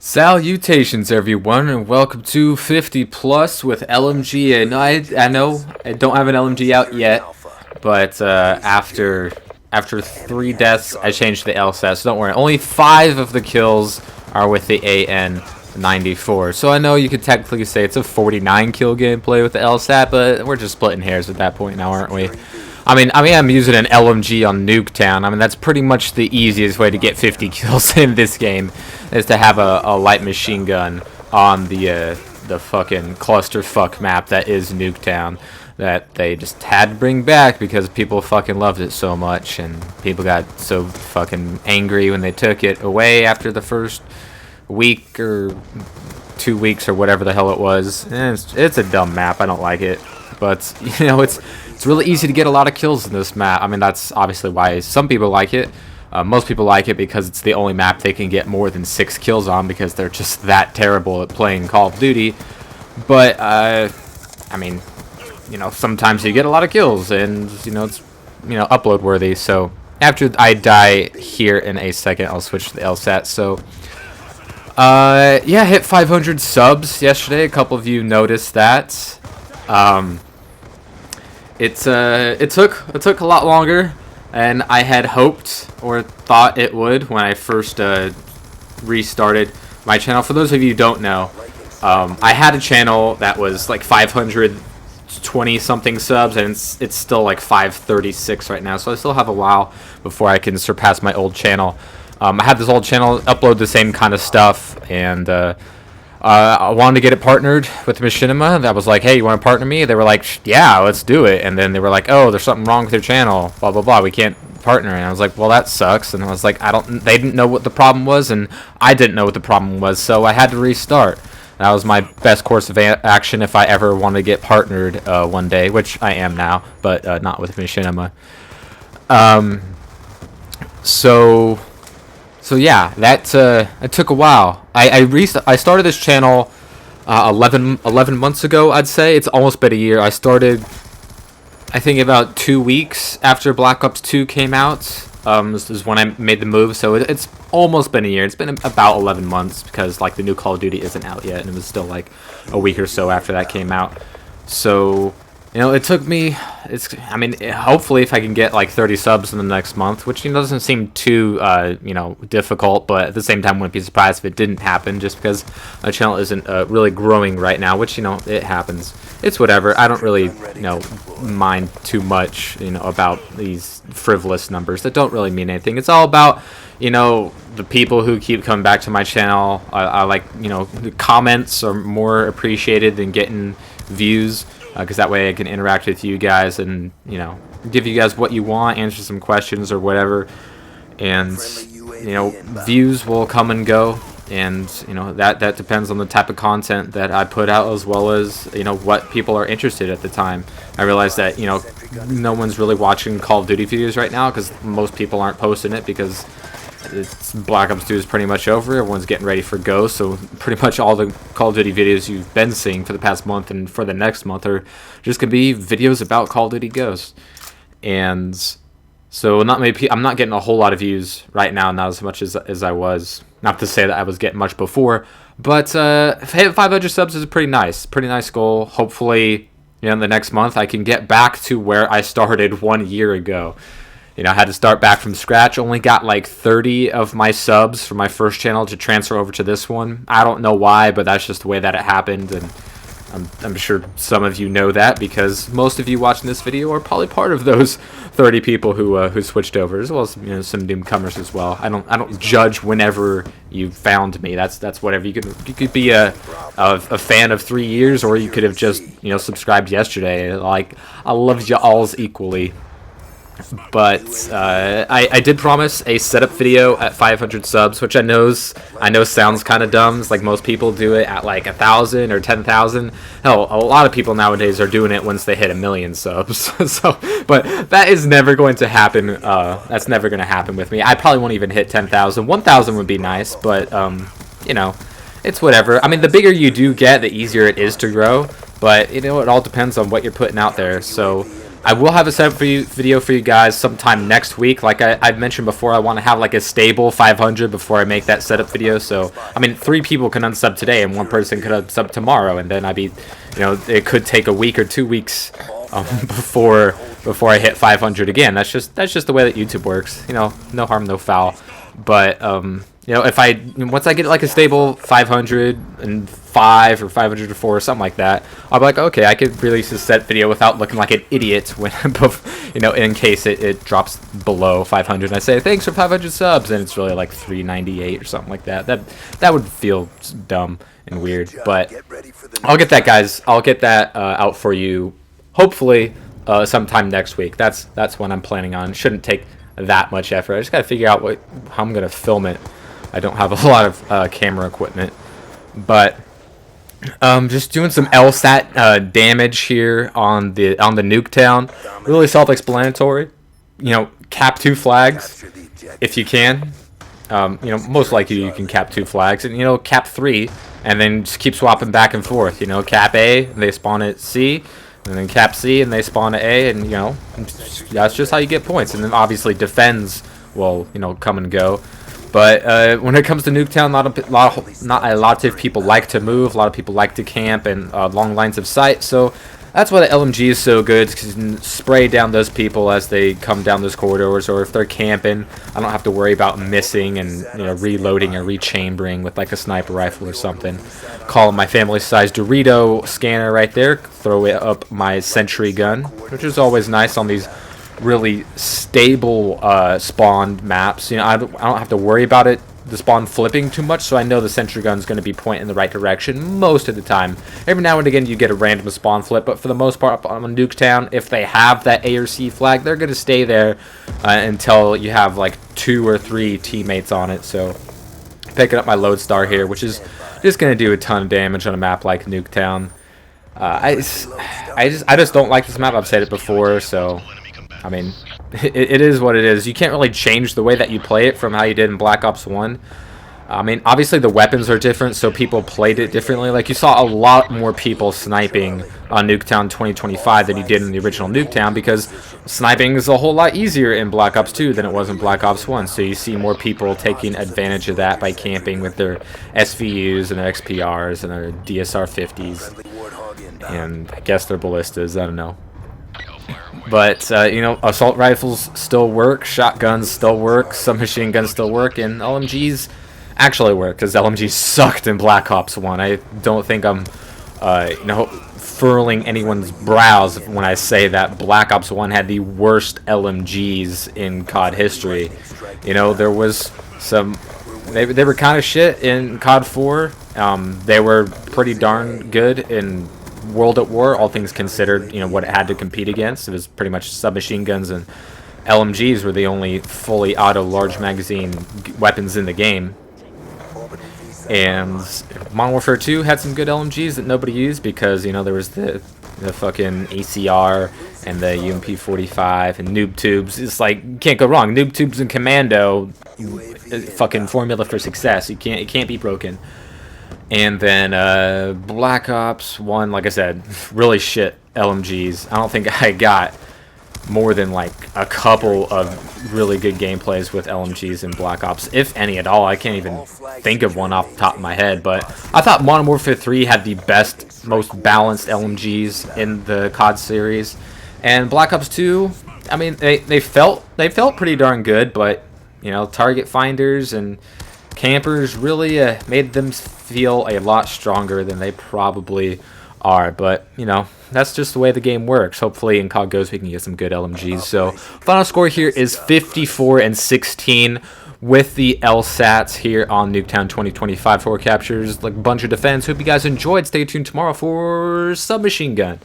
Salutations everyone and welcome to 50 plus with LMG. And I know I don't have an LMG out yet, but after 3 deaths I changed the LSAT, so don't worry. Only 5 of the kills are with the AN94. So I know you could technically say it's a 49 kill gameplay with the LSAT, but we're just splitting hairs at that point now, aren't we? I mean, I'm using an LMG on Nuketown. I mean, that's pretty much the easiest way to get 50 kills in this game, is to have a light machine gun on the fucking clusterfuck map that is Nuketown, that they just had to bring back because people fucking loved it so much, and people got so fucking angry when they took it away after the first week or 2 weeks or whatever the hell it was. And it's a dumb map. I don't like it, but you know, it's really easy to get a lot of kills in this map. I mean, that's obviously why some people like it. Most people like it because it's the only map they can get more than 6 kills on, because they're just that terrible at playing Call of Duty. But, I mean, you know, sometimes you get a lot of kills, and, you know, it's, you know, upload worthy. So, after I die here in a second, I'll switch to the LSAT. So, yeah, hit 500 subs yesterday. A couple of you noticed that. It took a lot longer than I had hoped or thought it would when I first restarted my channel. For those of you who don't know, I had a channel that was like 520 something subs, and it's still like 536 right now, so I still have a while before I can surpass my old channel. I had this old channel upload the same kind of stuff, and I wanted to get it partnered with Machinima. That was like, hey, you want to partner me? They were like, yeah, let's do it. And then they were like, oh, there's something wrong with your channel, blah blah blah, we can't partner. And I was like, well, that sucks. And I was like, they didn't know what the problem was, and I didn't know what the problem was, so I had to restart. That was my best course of action if I ever want to get partnered one day, which I am now, but not with Machinima. So yeah, it took a while. I started this channel 11 months ago, I'd say. It's almost been a year. I started, I think, about 2 weeks after Black Ops 2 came out. This is when I made the move, so it's almost been a year. It's been about 11 months, because like the new Call of Duty isn't out yet, and it was still like a week or so after that came out. So, you know, it took me, I mean, hopefully if I can get like 30 subs in the next month, which, you know, doesn't seem too, you know, difficult, but at the same time, wouldn't be surprised if it didn't happen, just because my channel isn't really growing right now, which, you know, it happens. It's whatever. I don't really, you know, mind too much, you know, about these frivolous numbers that don't really mean anything. It's all about, you know, the people who keep coming back to my channel. I like, you know, the comments are more appreciated than getting views, because that way I can interact with you guys and, you know, give you guys what you want, answer some questions or whatever. And, you know, views will come and go, and, you know, that depends on the type of content that I put out, as well as, you know, what people are interested at the time. I realize that, you know, no one's really watching Call of Duty videos right now, because most people aren't posting it, because Black Ops 2 is pretty much over. Everyone's getting ready for Ghost, so pretty much all the Call of Duty videos you've been seeing for the past month and for the next month are just gonna be videos about Call of Duty Ghost. And so I'm not getting a whole lot of views right now, not as much as I was. Not to say that I was getting much before, but 500 subs is a pretty nice goal. Hopefully, you know, in the next month I can get back to where I started 1 year ago. You know, I had to start back from scratch. Only got like 30 of my subs from my first channel to transfer over to this one. I don't know why, but that's just the way that it happened, and I'm sure some of you know that, because most of you watching this video are probably part of those 30 people who switched over, as well as, you know, some newcomers as well. I don't judge whenever you found me. That's whatever. You could be a fan of 3 years, or you could have just, you know, subscribed yesterday. Like, I love you alls equally. But I did promise a setup video at 500 subs, which I know sounds kind of dumb. It's like most people do it at like 1,000 or 10,000. Hell, a lot of people nowadays are doing it once they hit 1 million subs. So, but that is never going to happen. That's never going to happen with me. I probably won't even hit 10,000. 1,000 would be nice, but you know, it's whatever. I mean, the bigger you do get, the easier it is to grow. But, you know, it all depends on what you're putting out there. So, I will have a setup video for you guys sometime next week. Like I've mentioned before, I want to have like a stable 500 before I make that setup video. So, I mean, 3 people can unsub today and 1 person could unsub tomorrow. And then I'd be, it could take a week or 2 weeks before I hit 500 again. That's just the way that YouTube works. No harm, no foul. But, if once I get like a stable 505 or 504 or something like that, I'll be like, okay, I could release a set video without looking like an idiot when, in case it drops below 500. And I say, thanks for 500 subs, and it's really like 398 or something like that. That would feel dumb and weird. But I'll get that, guys. I'll get that out for you, hopefully, sometime next week. That's what I'm planning on. It shouldn't take that much effort. I just gotta figure out how I'm gonna film it. I don't have a lot of camera equipment, but just doing some LSAT damage here on the Nuketown. Really self-explanatory. Cap 2 flags if you can. Most likely you can cap 2 flags, and cap 3, and then just keep swapping back and forth. Cap A, they spawn at C, and then cap C, and they spawn at A, and that's just how you get points. And then obviously defends will come and go. But when it comes to Nuketown, not a lot of people like to move. A lot of people like to camp and long lines of sight. So that's why the LMG is so good, because you can spray down those people as they come down those corridors. Or if they're camping, I don't have to worry about missing and reloading or rechambering with like a sniper rifle or something. Call my family-sized Dorito scanner right there. Throw it up my sentry gun, which is always nice on these really stable spawned maps. I don't have to worry about the spawn flipping too much, so I know the sentry gun is going to be pointing in the right direction most of the time. Every now and again you get a random spawn flip, but for the most part on Nuketown, if they have that A or C flag, they're going to stay there until you have like 2 or 3 teammates on it. So picking up my Lodestar here, which is just going to do a ton of damage on a map like Nuketown. I just don't like this map. I've said it before, so I mean, it is what it is. You can't really change the way that you play it from how you did in Black Ops 1. I mean, obviously the weapons are different, so people played it differently. Like, you saw a lot more people sniping on Nuketown 2025 than you did in the original Nuketown, because sniping is a whole lot easier in Black Ops 2 than it was in Black Ops 1. So you see more people taking advantage of that by camping with their SVUs and their XPRs and their DSR 50s. And I guess their ballistas, I don't know. But, assault rifles still work, shotguns still work, submachine guns still work, and LMGs actually work, because LMGs sucked in Black Ops 1. I don't think I'm, furling anyone's brows when I say that Black Ops 1 had the worst LMGs in COD history. There was some... They were kind of shit in COD 4. They were pretty darn good in World at War, all things considered. What it had to compete against, it was pretty much submachine guns, and LMGs were the only fully auto large magazine weapons in the game. And Modern Warfare 2 had some good LMGs that nobody used, because there was the fucking ACR and the UMP-45 and noob tubes. It's like, you can't go wrong. Noob tubes and commando, fucking formula for success. It can't be broken. And then Black Ops 1, like I said, really shit LMGs. I don't think I got more than like a couple of really good gameplays with LMGs in Black Ops, if any at all. I can't even think of one off the top of my head, but I thought Modern Warfare 3 had the best, most balanced LMGs in the COD series. And Black Ops 2, I mean, they felt pretty darn good, but target finders and campers really made them feel a lot stronger than they probably are. But that's just the way the game works. Hopefully in COD Ghosts we can get some good LMGs. So final score here is 54-16 with the LSATs here on Nuketown 2025. 4 captures, like a bunch of defense. Hope you guys enjoyed. Stay tuned tomorrow for Submachine Gun.